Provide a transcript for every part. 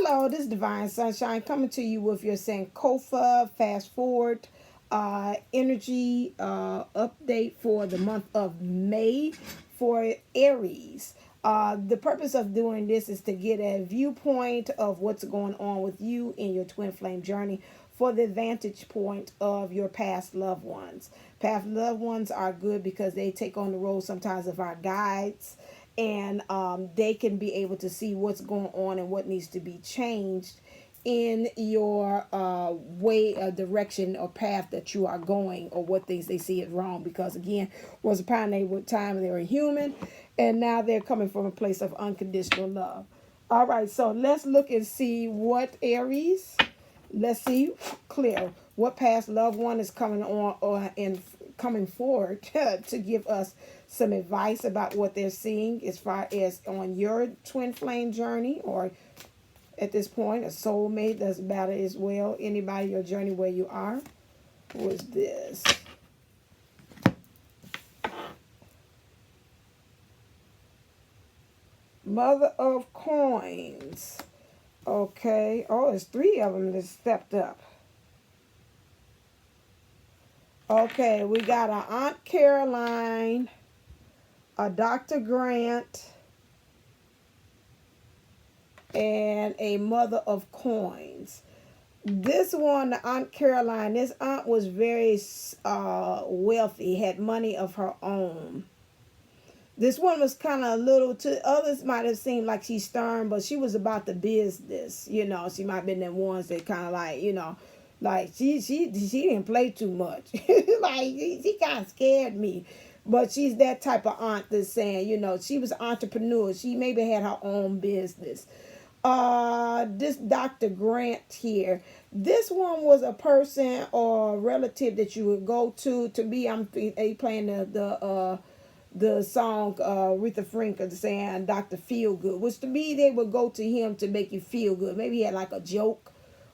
Hello, this is Divine Sunshine coming to you with your Sankofa fast forward energy update for the month of May for Aries. The purpose of doing this is to get a viewpoint of what's going on with you in your twin flame journey for the vantage point of your past loved ones. Past loved ones are good because they take on the role sometimes of our guides, and they can be able to see what's going on and what needs to be changed in your way, direction, or path that you are going, or what things they see is wrong. Because again, was a time they were human, and now they're coming from a place of unconditional love. All right, so let's look and see what Aries. Let's see clear what past loved one is coming on or in coming forward to give us some advice about what they're seeing as far as on your twin flame journey, or at this point a soulmate doesn't matter as well. Anybody your journey where you are. Who is this? Mother of Coins. Okay. Oh, there's three of them that stepped up. Okay, we got a Aunt Caroline, a Dr. Grant, and a Mother of Coins. This one, the Aunt Caroline, this aunt was very wealthy, had money of her own. This one was kind of a little, to others might have seemed like she's stern, but she was about the business. You know, she might have been the ones that kind of like, you know, like she didn't play too much. Like she kind of scared me. But she's that type of aunt that's saying, you know, she was an entrepreneur. She maybe had her own business. This Dr. Grant here. This one was a person or relative that you would go to. To me, I'm playing the song Aretha Franklin saying Dr. Feel Good, which to me they would go to him to make you feel good. Maybe he had like a joke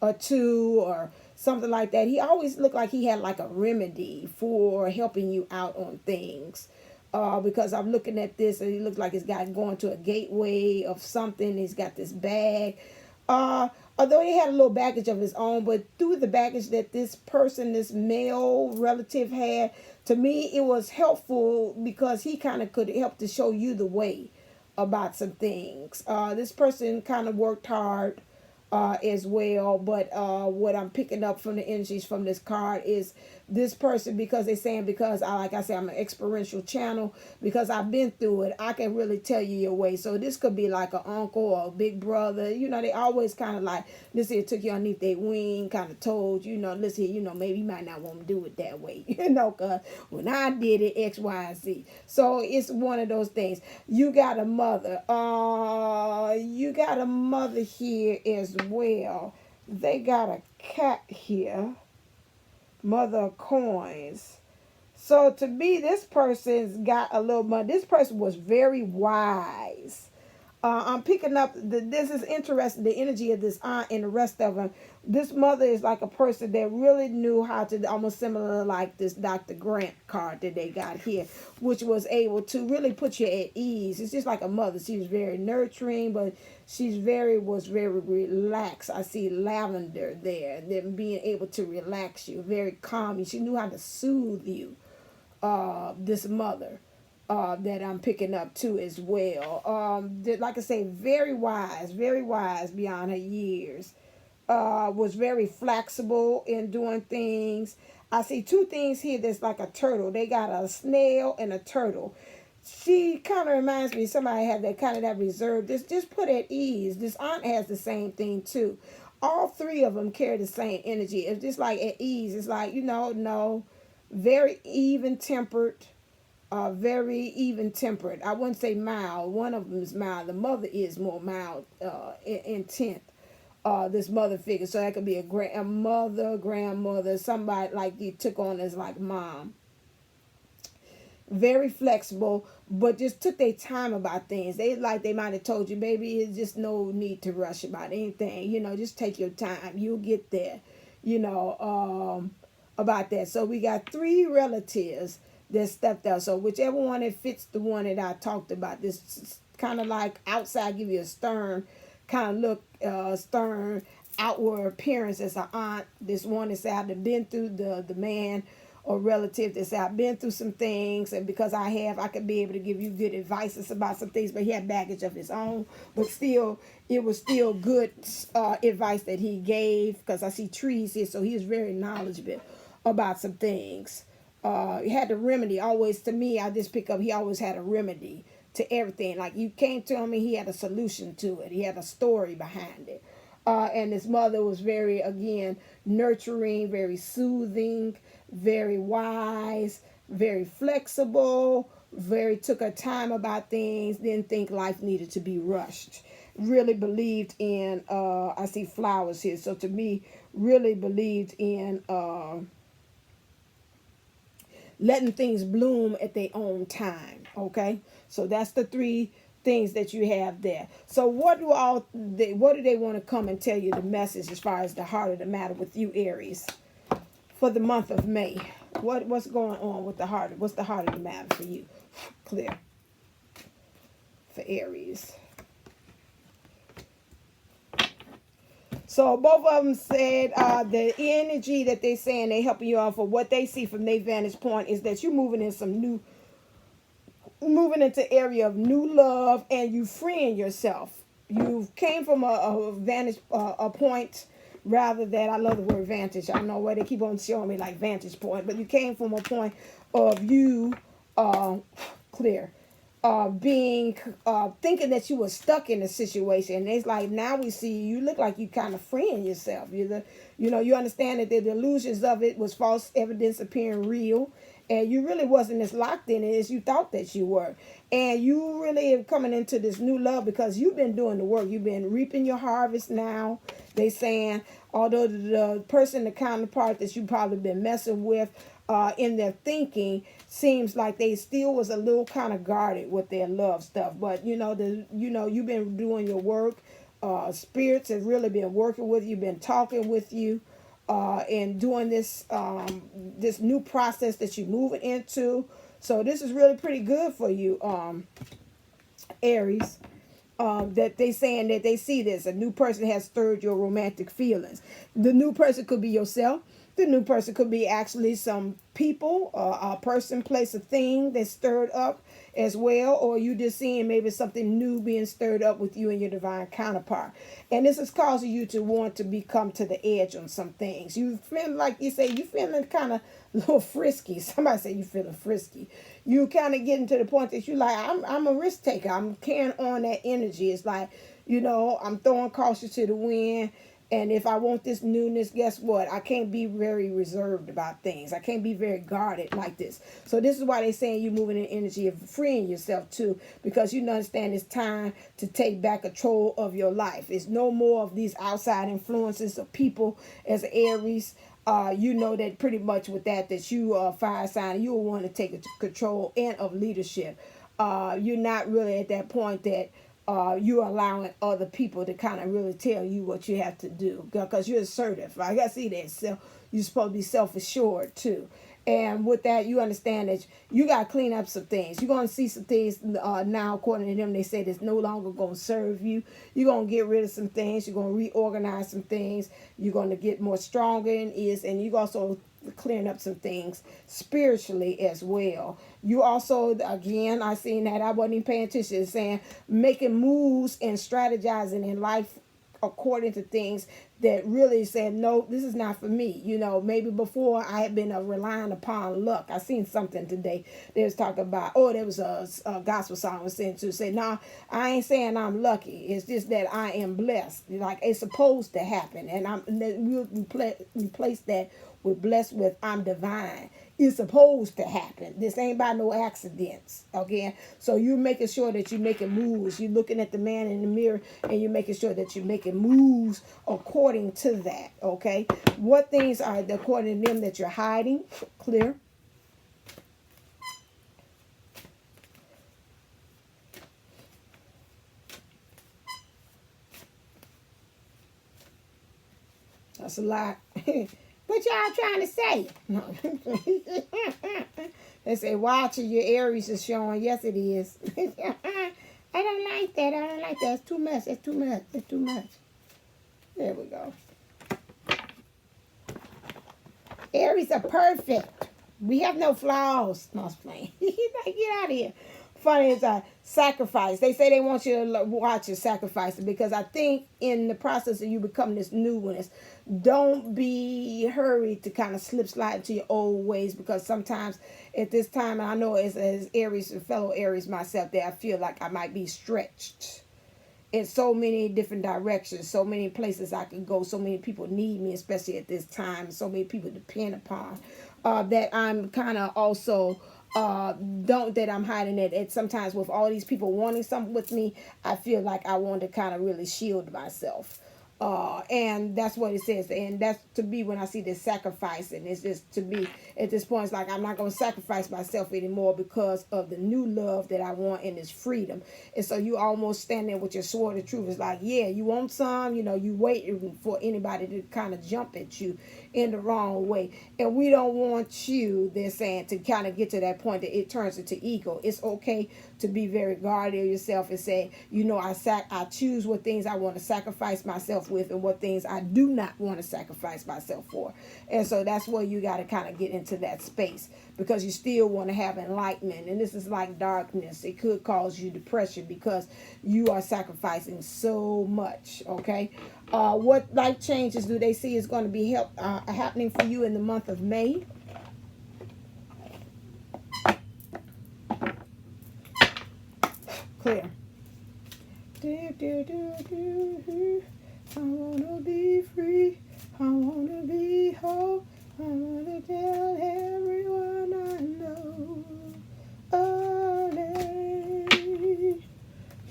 or two or something like that. He always looked like he had like a remedy for helping you out on things. Because I'm looking at this and he looks like he's got going to a gateway of something. He's got this bag. Although he had a little baggage of his own, but through the baggage that this person, this male relative had, to me it was helpful because he kind of could help to show you the way about some things. This person kind of worked hard as well, but what I'm picking up from the energies from this card is this person, because they're saying, because like I said, I'm an experiential channel, because I've been through it, I can really tell you your way. So this could be like an uncle or a big brother. You know, they always kind of like, listen, it took you underneath their wing, kind of told you, know, listen, you know, maybe you might not want to do it that way, you know, because when I did it, X, Y, and Z. So it's one of those things. You got a mother. You got a mother here as well. They got a cat here. Mother of Coins. So to me, this person's got a little money. This person was very wise. I'm picking up, this is interesting, the energy of this aunt and the rest of them. This mother is like a person that really knew how to, almost similar like this Dr. Grant card that they got here, which was able to really put you at ease. It's just like a mother. She was very nurturing, but was very relaxed. I see lavender there, them being able to relax you, very calming. She knew how to soothe you, this mother. That I'm picking up too as well. Like I say, very wise beyond her years. Was very flexible in doing things. I see two things here that's like a turtle. They got a snail and a turtle. She kind of reminds me of somebody had that kind of that reserve. Just put at ease. This aunt has the same thing too. All three of them carry the same energy. It's just like at ease. It's like, you know, no, very even tempered. Very even tempered. I wouldn't say mild. One of them is mild. The mother is more mild intent. This mother figure. So that could be a grandmother, somebody like you took on as like mom. Very flexible, but just took their time about things. They might have told you, baby, it's just no need to rush about anything. You know, just take your time. You'll get there. You know, about that. So we got three relatives that stepped out. So whichever one that fits the one that I talked about, this kind of like outside give you a stern kind of look stern outward appearance as an aunt. This one is out that been through the man or relative that's out been through some things, and because I could be able to give you good advice about some things, but he had baggage of his own, but still it was still good advice that he gave, because I see trees here, so he was very knowledgeable about some things. He had the remedy always. To me, I just pick up, he always had a remedy to everything. Like, you came to him and he had a solution to it, he had a story behind it. And his mother was very, again, nurturing, very soothing, very wise, very flexible, very took her time about things, didn't think life needed to be rushed. Really believed in, I see flowers here, so to me, really believed in letting things bloom at their own time, okay? So that's the three things that you have there. So what do they want to come and tell you, the message as far as the heart of the matter with you, Aries, for the month of May? What's going on with the heart? What's the heart of the matter for you? Clear. For Aries. So both of them said the energy that they're saying they helping you out for, what they see from their vantage point is that you're moving into area of new love, and you freeing yourself. You came from a vantage a point, rather than, I love the word vantage. I don't know why they keep on showing me like vantage point, but you came from a point of you clear. Being thinking that you were stuck in a situation, and it's like, now we see you look like you kind of freeing yourself. You understand that the illusions of it was false evidence appearing real, and you really wasn't as locked in it as you thought that you were. And you really are coming into this new love because you've been doing the work. You've been reaping your harvest now. They saying, although the person, the counterpart that you probably been messing with, in their thinking, seems like they still was a little kind of guarded with their love stuff. But you've been doing your work. Spirits have really been working with you, been talking with you, and doing this new process that you're moving into. So this is really pretty good for you, Aries. That they saying that they see this. A new person has stirred your romantic feelings. The new person could be yourself. The new person could be actually some people, a person, place, a thing that's stirred up as well. Or you just seeing maybe something new being stirred up with you and your divine counterpart. And this is causing you to want to become to the edge on some things. You feel like, you say, you feeling kind of a little frisky. Somebody say you feeling frisky. You kind of getting to the point that you like, I'm a risk taker. I'm carrying on that energy. It's like, I'm throwing caution to the wind. And if I want this newness, guess what? I can't be very reserved about things. I can't be very guarded like this. So this is why they're saying you're moving in energy of freeing yourself too, because you understand it's time to take back control of your life. It's no more of these outside influences of people as Aries. That pretty much with that you are fire sign, you will want to take control and of leadership. You're not really at that point that you're allowing other people to kind of really tell you what you have to do, because you're assertive. I gotta see that. So you're supposed to be self-assured too. And with that, you understand that you got to clean up some things. You're going to see some things now, according to them, they say that's no longer going to serve you. You're going to get rid of some things. You're going to reorganize some things. You're going to get more stronger in ears. And you're also clearing up some things spiritually as well. You also, again, I seen that. I wasn't even paying attention. It's saying making moves and strategizing in life according to things that really said, no, this is not for me. Maybe before I had been relying upon luck. I seen something today. They was talking about, there was a gospel song was saying to say, no, I ain't saying I'm lucky. It's just that I am blessed. Like, it's supposed to happen. And we'll replace that with blessed with I'm divine. It's supposed to happen. This ain't by no accidents. Okay? So you're making sure that you're making moves. You're looking at the man in the mirror and you're making sure that you're making moves according to that. Okay? What things are according to them that you're hiding? Clear. That's a lot. What y'all trying to say? No. They say, watch it, your Aries is showing. Yes, it is. I don't like that. It's too much. It's too much. There we go. Aries are perfect. We have no flaws. No, I was playing. Like, get out of here. Funny is sacrifice. They say they want you to watch your sacrifice, because I think in the process of you becoming this newness, don't be hurried to kind of slip slide into your old ways, because sometimes at this time, and I know as Aries, fellow Aries myself, that I feel like I might be stretched in so many different directions, so many places I could go, so many people need me, especially at this time, so many people depend upon, that I'm kind of also that I'm hiding it. And sometimes with all these people wanting something with me, I feel like I want to kind of really shield myself. And that's what it says. And that's to me when I see this sacrifice. And it's just to me at this point, it's like I'm not going to sacrifice myself anymore because of the new love that I want in this freedom. And so you almost stand there with your sword of truth. It's like, yeah, you want some, you know, you waiting for anybody to kind of jump at you in the wrong way. And we don't want you, they're saying, to kind of get to that point that it turns into ego. It's okay to be very guarded of yourself and say, you know, I choose what things I want to sacrifice myself with and what things I do not want to sacrifice myself for. And so that's where you got to kind of get into that space, because you still want to have enlightenment. And this is like darkness. It could cause you depression because you are sacrificing so much. Okay. What life changes do they see is going to be happening for you in the month of May? Clear. I wanna be free. I wanna be whole. I wanna tell everyone I know.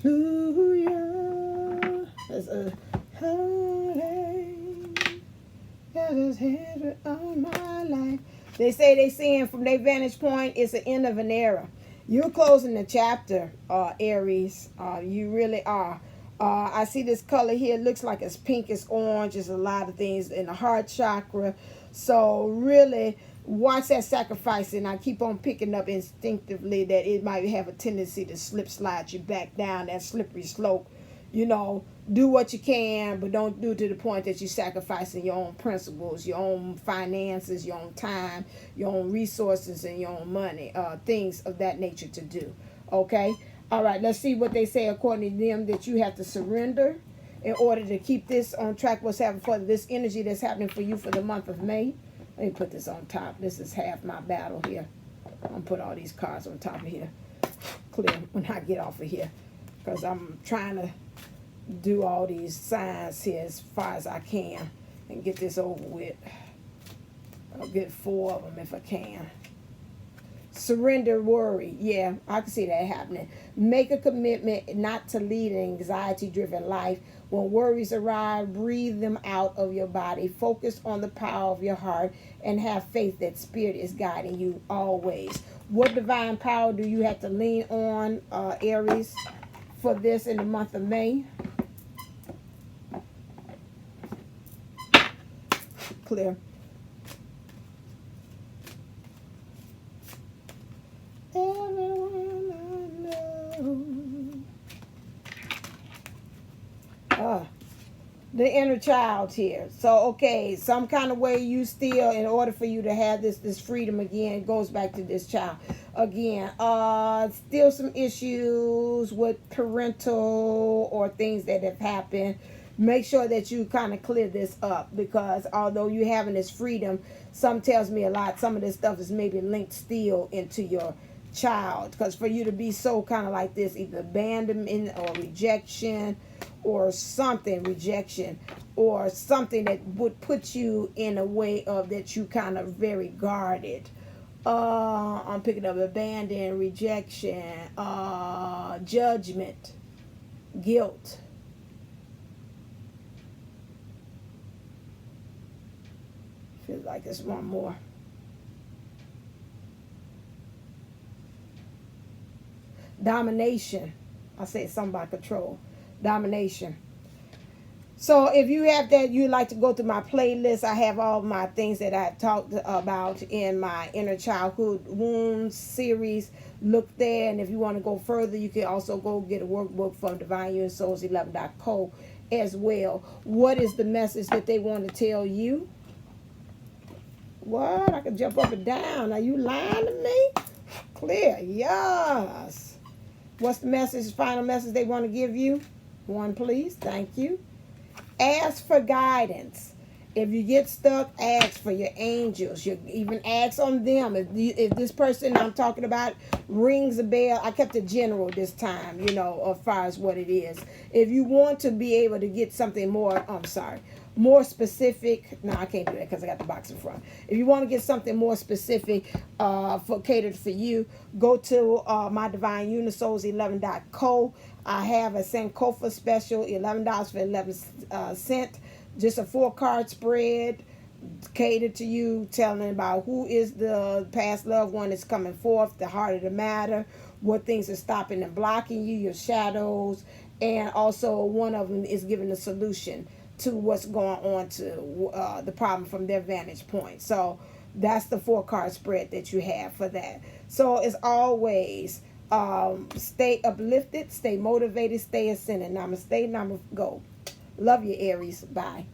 Hallelujah. That's a hallelujah. Got his hands on my life. They say they seeing from their vantage point, it's the end of an era. You're closing the chapter, Aries. You really are. I see this color here. It looks like it's pink, it's orange. There's a lot of things in the heart chakra. So really watch that sacrifice. And I keep on picking up instinctively that it might have a tendency to slide you back down that slippery slope. You know, do what you can, but don't do it to the point that you're sacrificing your own principles, your own finances, your own time, your own resources, and your own money, things of that nature to do. Okay? All right, let's see what they say according to them, that you have to surrender in order to keep this on track. What's happening for this energy that's happening for you for the month of May. Let me put this on top. This is half my battle here. I'm going to put all these cards on top of here. Clear when I get off of here, because I'm trying to do all these signs here as far as I can and get this over with. I'll get 4 of them if I can. Surrender worry. Yeah, I can see that happening. Make a commitment not to lead an anxiety-driven life. When worries arrive, breathe them out of your body. Focus on the power of your heart and have faith that Spirit is guiding you always. What divine power do you have to lean on, Aries, for this in the month of May? Clear. Everyone I know. The inner child here. So, okay, some kind of way you still, in order for you to have this freedom again, goes back to this child. Again, still some issues with parental or things that have happened. Make sure that you kind of clear this up, because although you're having this freedom, some tells me a lot. Some of this stuff is maybe linked still into your child, because for you to be so kind of like this, either abandonment or rejection or something, rejection or something that would put you in a way of that you kind of very guarded. I'm picking up abandon, rejection, judgment, guilt. Feels like there's one more. Domination. I said something about control. Domination. So if you have that, you'd like to go to my playlist. I have all my things that I've talked about in my inner childhood wounds series. Look there. And if you want to go further, you can also go get a workbook from Divine Union Souls 11.co as well. What is the message that they want to tell you? What? I can jump up and down. Are you lying to me? Clear. Yes. What's the message, final message they want to give you? One, please. Thank you. Ask for guidance. If you get stuck, ask for your angels. You even ask on them. If this person I'm talking about rings a bell, I kept it general this time, you know, as far as what it is. If you want to be able to get something more, more specific. No, I can't do that because I got the box in front. If you want to get something more specific for catered for you, go to my Divine Unisouls 11.co. I have a Sankofa special, $11 for 11 cents. Just a 4-card spread catered to you, telling about who is the past loved one that's coming forth, the heart of the matter, what things are stopping and blocking you, your shadows, and also one of them is giving a solution to what's going on to the problem from their vantage point. So that's the 4-card spread that you have for that. So as always, stay uplifted, stay motivated, stay ascending. Namaste, namago. Love you, Aries. Bye.